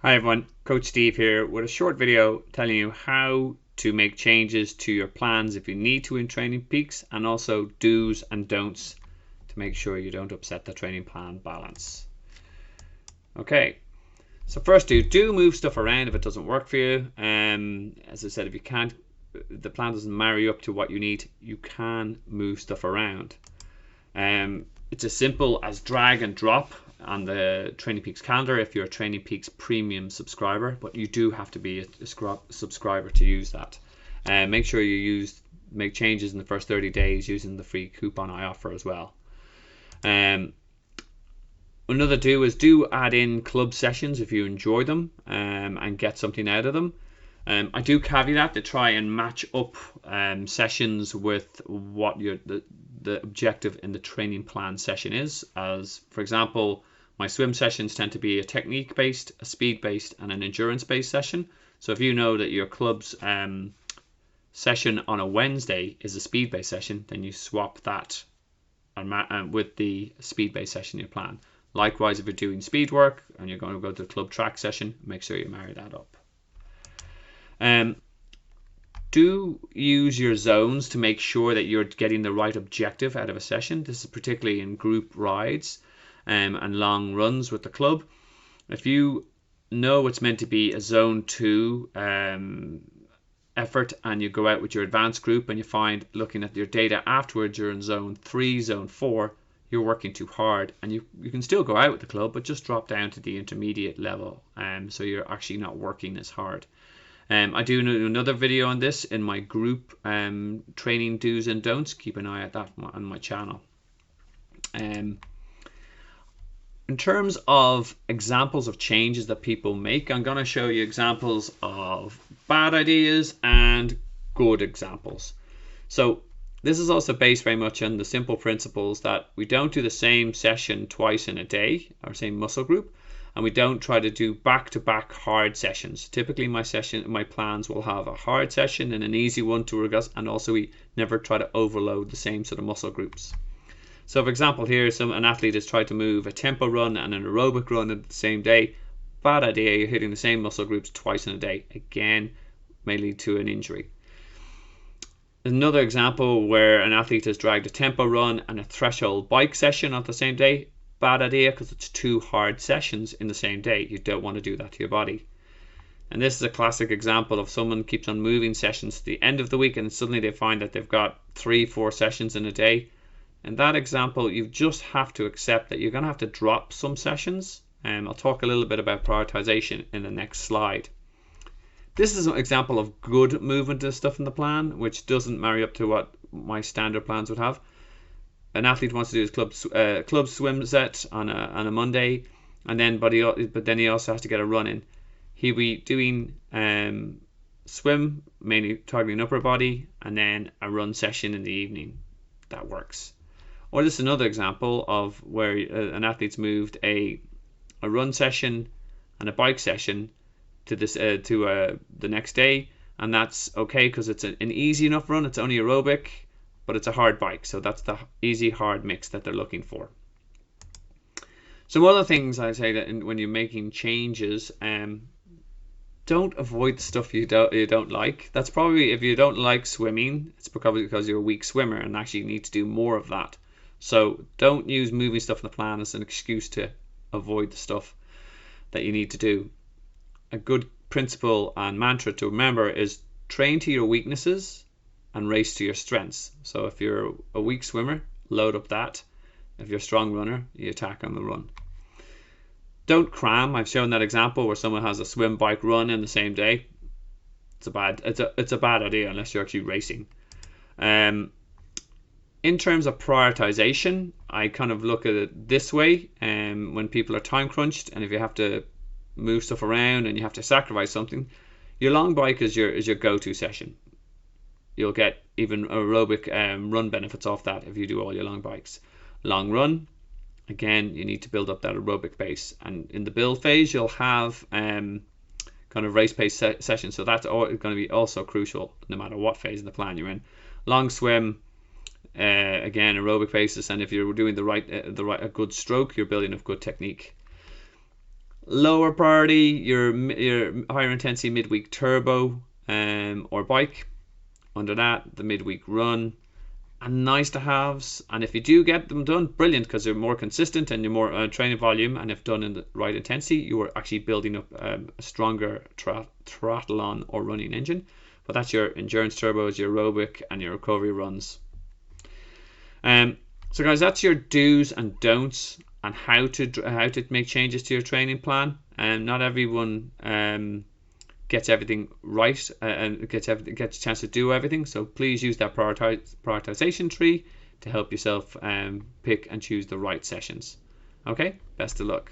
Hi everyone, Coach Steve here with a short video telling you how to make changes to your plans if you need to in Training Peaks, and also do's and don'ts to make sure you don't upset the training plan balance. Okay, so first do move stuff around if it doesn't work for you. As I said, if the plan doesn't marry up to what you need, you can move stuff around. It's as simple as drag and drop on the Training Peaks calendar if you're a Training Peaks premium subscriber, but you do have to be a subscriber to use that. Make sure you make changes in the first 30 days using the free coupon I offer as well. Another do add in club sessions if you enjoy them and get something out of them. I do caveat to try and match up sessions with what the objective in the training plan session is. As for example, my swim sessions tend to be a technique based, a speed based, and an endurance based session. So if you know that your club's session on a Wednesday is a speed based session, then you swap that with the speed based session in your plan. Likewise, if you're doing speed work and you're going to go to the club track session, make sure you marry that up. Do use your zones to make sure that you're getting the right objective out of a session. This is particularly in group rides and long runs with the club. If you know it's meant to be a zone 2 effort and you go out with your advanced group and you find, looking at your data afterwards, you're in zone 3, zone 4, you're working too hard, and you can still go out with the club but just drop down to the intermediate level, so you're actually not working as hard. I do another video on this in my group training do's and don'ts. Keep an eye at that on my channel. In terms of examples of changes that people make, I'm going to show you examples of bad ideas and good examples. So this is also based very much on the simple principles that we don't do the same session twice in a day, or same muscle group. And we don't try to do back-to-back hard sessions. Typically my plans will have a hard session and an easy one to progress, and also we never try to overload the same sort of muscle groups. So for example, here an athlete has tried to move a tempo run and an aerobic run in the same day. Bad idea, you're hitting the same muscle groups twice in a day. Again, may lead to an injury. Another example where an athlete has dragged a tempo run and a threshold bike session on the same day. Bad idea, because it's 2 hard sessions in the same day. You don't want to do that to your body. And this is a classic example of someone keeps on moving sessions to the end of the week and suddenly they find that they've got 3-4 sessions in a day. In that example, you just have to accept that you're going to have to drop some sessions. I'll talk a little bit about prioritization in the next slide. This is an example of good movement and stuff in the plan, which doesn't marry up to what my standard plans would have. An athlete wants to do his club swim set on a Monday, and then but then he also has to get a run in. He'll be doing swim, mainly targeting upper body, and then a run session in the evening. That works. Or this is another example of where an athlete's moved a run session and a bike session to the next day, and that's okay because it's an easy enough run. It's only aerobic, but it's a hard bike, so that's the easy hard mix that they're looking for. Some other things I say that when you're making changes, don't avoid the stuff you don't like. That's probably, if you don't like swimming, it's probably because you're a weak swimmer and actually need to do more of that. So don't use moving stuff in the plan as an excuse to avoid the stuff that you need to do. A good principle and mantra to remember is train to your weaknesses and race to your strengths. So if you're a weak swimmer, load up that. If you're a strong runner, you attack on the run. Don't cram. I've shown that example where someone has a swim, bike, run in the same day. It's a bad idea unless you're actually racing. In terms of prioritization, I kind of look at it this way. When people are time crunched and if you have to move stuff around and you have to sacrifice something, your long bike is your go-to session. You'll get even aerobic run benefits off that if you do all your long bikes. Long run, again, you need to build up that aerobic base. And in the build phase, you'll have kind of race pace sessions. So that's going to be also crucial no matter what phase of the plan you're in. Long swim, again, aerobic basis. And if you're doing a good stroke, you're building a good technique. Lower priority, your higher intensity midweek turbo or bike. Under that, the midweek run. And nice to haves, and if you do get them done, brilliant, because they're more consistent and you're more training volume, and if done in the right intensity, you are actually building up a stronger triathlon or running engine. But that's your endurance turbos, your aerobic, and your recovery runs. So guys, that's your do's and don'ts and how to make changes to your training plan. And not everyone gets everything right and gets a chance to do everything. So please use that prioritization tree to help yourself pick and choose the right sessions. Okay, best of luck.